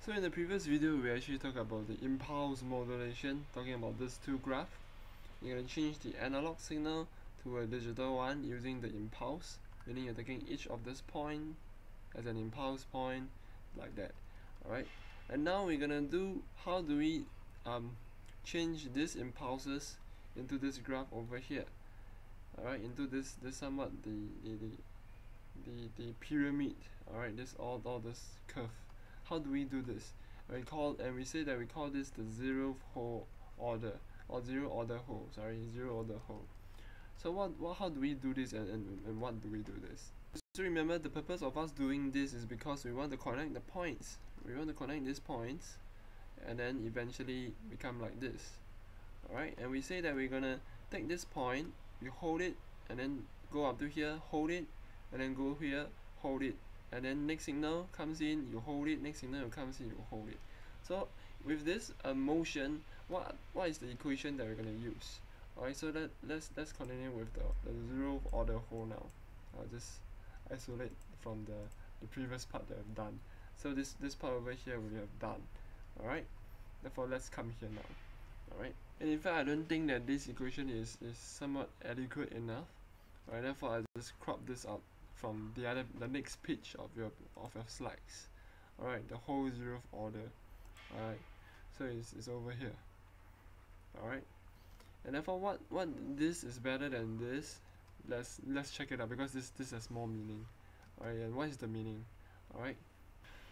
So in the previous video, we actually talked about the impulse modulation, talking about this two graphs. You're going to change the analog signal to a digital one using the impulse, meaning you're taking each of this point as an impulse point, like that. Alright, and now we're going to do, how do we change these impulses into this graph over here. Alright, into this somewhat the pyramid. Alright, this all this curve. How do we do this? We say that we call this the zeroth whole order, or zero order whole. Zero order whole. So how do we do this, and what do we do this? So remember, the purpose of us doing this is because we want to connect the points. We want to connect these points, and then eventually become like this. Alright, and we say that we're gonna take this point, you hold it, and then go up to here, hold it, and then go here, hold it, and then next signal comes in, you hold it, next signal comes in, you hold it. So with this motion, what is the equation that we're going to use? Alright, so let's continue with the zeroth order whole now. I'll just isolate from the previous part that I've done. So this part over here we have done. Alright, therefore let's come here now. Alright, and in fact I don't think that this equation is somewhat adequate enough. Alright, therefore I'll just crop this out from the next page of your slides. Alright, the whole zeroth order. Alright, so it's over here. Alright, and therefore what this is better than this. Let's check it out, because this has more meaning. Alright, and what is the meaning? Alright,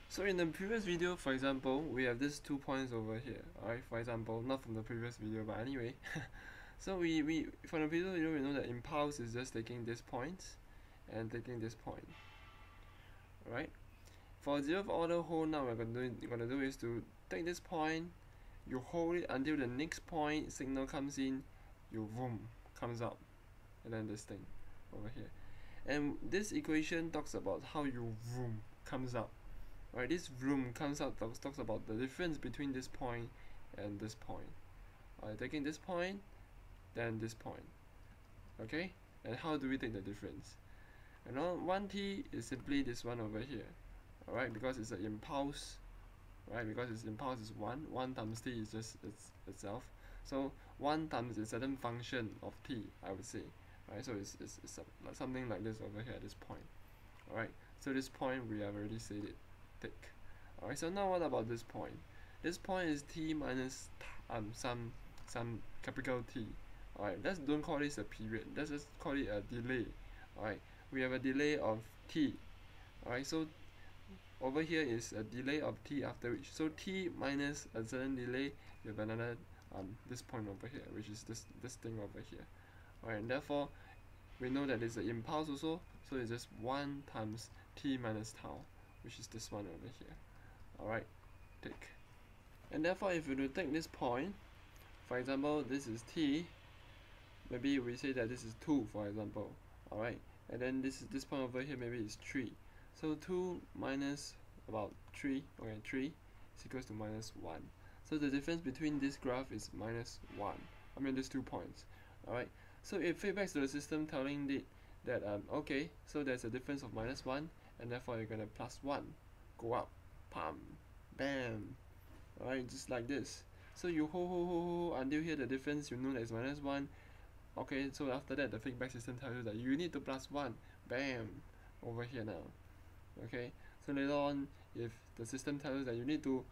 so in the previous video, for example, we have these 2 points over here. Alright, for example, not from the previous video, but anyway. So we from the previous video, we know that impulse is just taking this point and taking this point. Alright, for zeroth order whole, now what we're gonna do is to take this point, you hold it until the next point signal comes in, you boom, comes out, and then this thing over here. And this equation talks about how you vroom comes out. Right, this vroom comes out talks about the difference between this point and this point. Alright, taking this point, then this point. Okay, and how do we take the difference? And 1t is simply this one over here. Alright, because it's an impulse. Right, because its impulse is 1 times t is just itself. So 1 times a certain function of t, I would say. Right, so it's like something like this over here at this point. Alright, so this point we have already said it. Take. Alright, so now what about this point? This point is t minus some capital T. Alright, let's don't call this a period. Let's just call it a delay. Alright, we have a delay of t. Alright, so over here is a delay of t after which. So t minus a certain delay, you have another this point over here, which is this thing over here. Alright, and therefore we know that it's an impulse also, so it's just 1 times t minus tau, which is this one over here. Alright, take. And therefore if we were to take this point, for example, this is t, maybe we say that this is 2, for example. Alright, and then this point over here maybe is 3. So 2 minus about 3, okay, 3 is equals to minus 1. So the difference between this graph is minus 1. I mean these 2 points. Alright, so it feedbacks to the system telling it that okay, so there's a difference of minus 1, and therefore you're gonna plus 1, go up, pam, bam. Alright, just like this. So you hold until here the difference, you know that it's minus 1. Okay, so after that the feedback system tells you that you need to plus 1, bam, over here now. Okay, so later on, if the system tells you that you need to,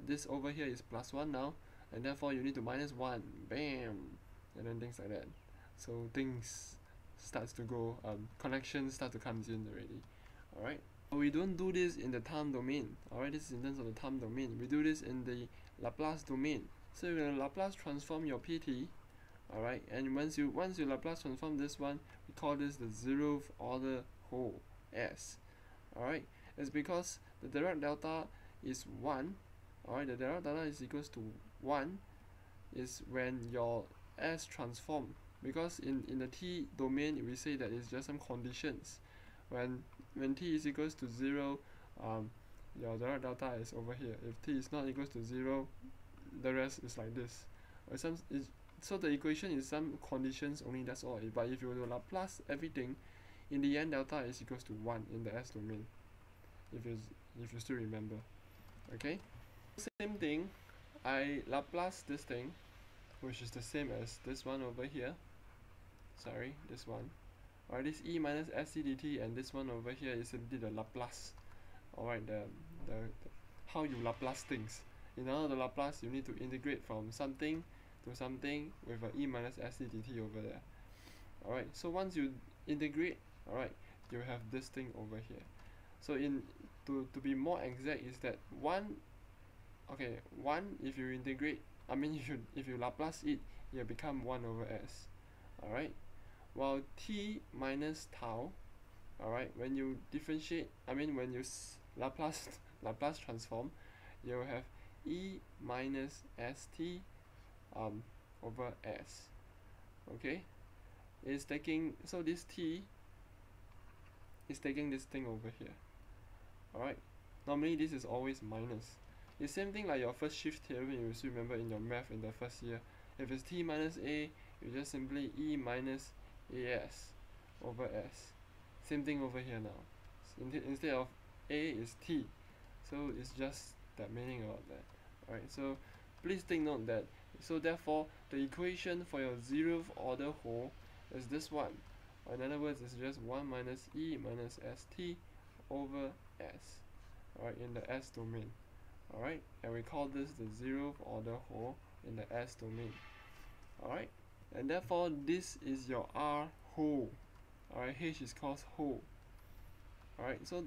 this over here is plus 1 now, and therefore you need to minus 1, bam, and then things like that. So things starts to go, connections start to come in already. Alright, we don't do this in the time domain. Alright, this is in terms of the time domain. We do this in the Laplace domain. So you're going to Laplace transform your PT. Alright, and once you Laplace transform this one, we call this the zeroth order whole, S. Alright, it's because the Dirac delta is 1. Alright, the Dirac delta is equals to 1 is when your S transform. Because in the t domain we say that it's just some conditions. When t is equals to 0, your Dirac delta is over here. If t is not equals to 0, the rest is like this. So the equation is some conditions only, that's all. But if you were to Laplace everything, in the end delta is equals to 1 in the S domain, if you still remember. Okay, Same thing, I Laplace this thing, which is the same as this one over here. Sorry, this one. Alright, this e minus st dt, and this one over here is simply the Laplace. Alright, the how you Laplace things. In order to Laplace, you need to integrate from something to something with a e minus st dt over there. Alright, so once you integrate, alright, you have this thing over here. So to be more exact is that 1 if you integrate, if you Laplace it, it will become 1 over s. Alright, while t minus tau, alright, when you differentiate, when you Laplace transform, you will have e minus st over s. Okay, it's taking, so this t is taking this thing over here. Alright, normally this is always minus. It's same thing like your first shift theorem you still remember in your math in the first year. If it's t minus a, you just simply e minus as over s. Same thing over here now. Instead of a is t, so it's just that meaning about that. Alright, so please take note that, so therefore the equation for your 0th order whole is this one. In other words, it's just 1 minus e minus st over s. Alright, in the s domain. Alright, and we call this the 0th order whole in the s domain. Alright, and therefore this is your r whole. Alright, h is called whole. Alright, so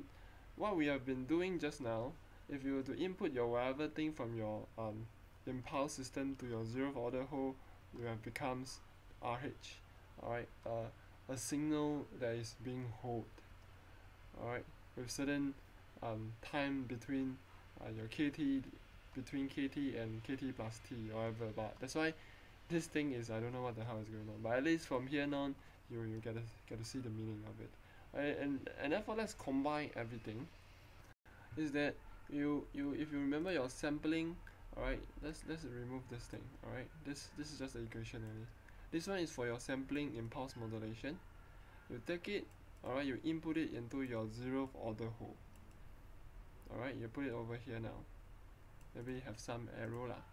what we have been doing just now, if you were to input your whatever thing from your impulse system to your 0th order whole, you have becomes RH. Alright, a signal that is being held. Alright, with certain time between your kt, between kt and kt plus t, or whatever. But that's why this thing is, I don't know what the hell is going on. But at least from here on, you get to see the meaning of it. And therefore, let's combine everything. Is that if you remember your sampling, alright, let's remove this thing. Alright, this is just the equation only. This one is for your sampling impulse modulation. You take it, alright, you input it into your 0th order whole. Alright, you put it over here now. Maybe have some arrow lah.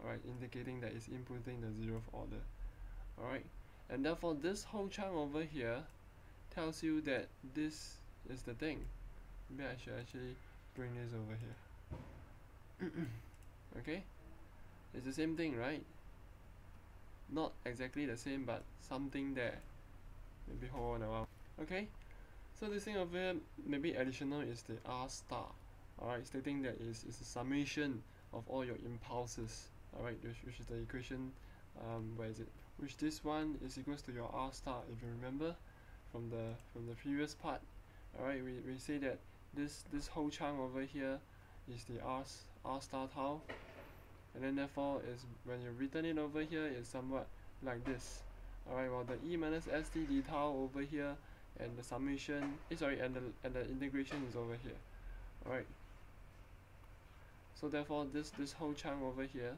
Alright, indicating that it's inputting the 0th order. Alright, and therefore this whole chunk over here tells you that this is the thing. Maybe I should actually bring this over here. Okay, it's the same thing, right? Not exactly the same, but something there. Maybe hold on a while. Okay, so this thing over here, maybe additional is the r star. Alright, stating that it's a summation of all your impulses. Alright, which is the equation, where is it? Which this one is equals to your r star, if you remember from the previous part. Alright, we say that this whole chunk over here is the r star tau, and then therefore is when you return it over here, it's somewhat like this. Alright, while the e minus st d tau over here, and the summation and the integration is over here. Alright, so therefore this whole chunk over here,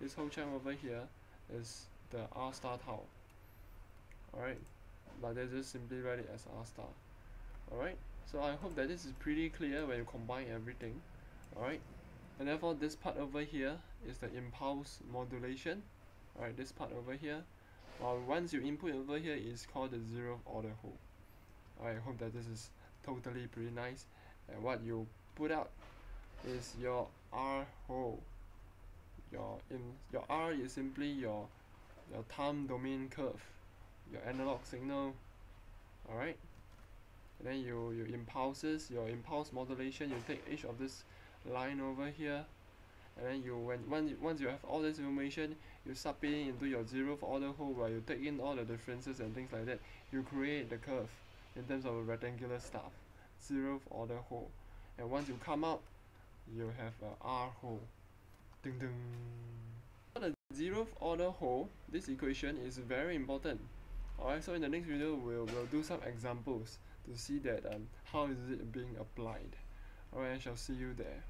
this whole chunk over here is the r star tau. Alright, but let's just simply write it as r star. Alright, so I hope that this is pretty clear when you combine everything. Alright, and therefore this part over here is the impulse modulation. Alright, this part over here, once you input over here, is called the 0th order whole. Alright, I hope that this is totally pretty nice, and what you put out is your r whole. Your r is simply your time domain curve, your analog signal. Alright, and then your impulses, your impulse modulation, you take each of this line over here, and then once you have all this information, you sub it into your 0th order whole, where you take in all the differences and things like that. You create the curve in terms of a rectangular stuff, 0th order whole, and once you come out, you have a r whole. Ding ding. For the 0th order whole, this equation is very important. Alright, so in the next video we'll do some examples to see that how is it being applied. Alright, I shall see you there.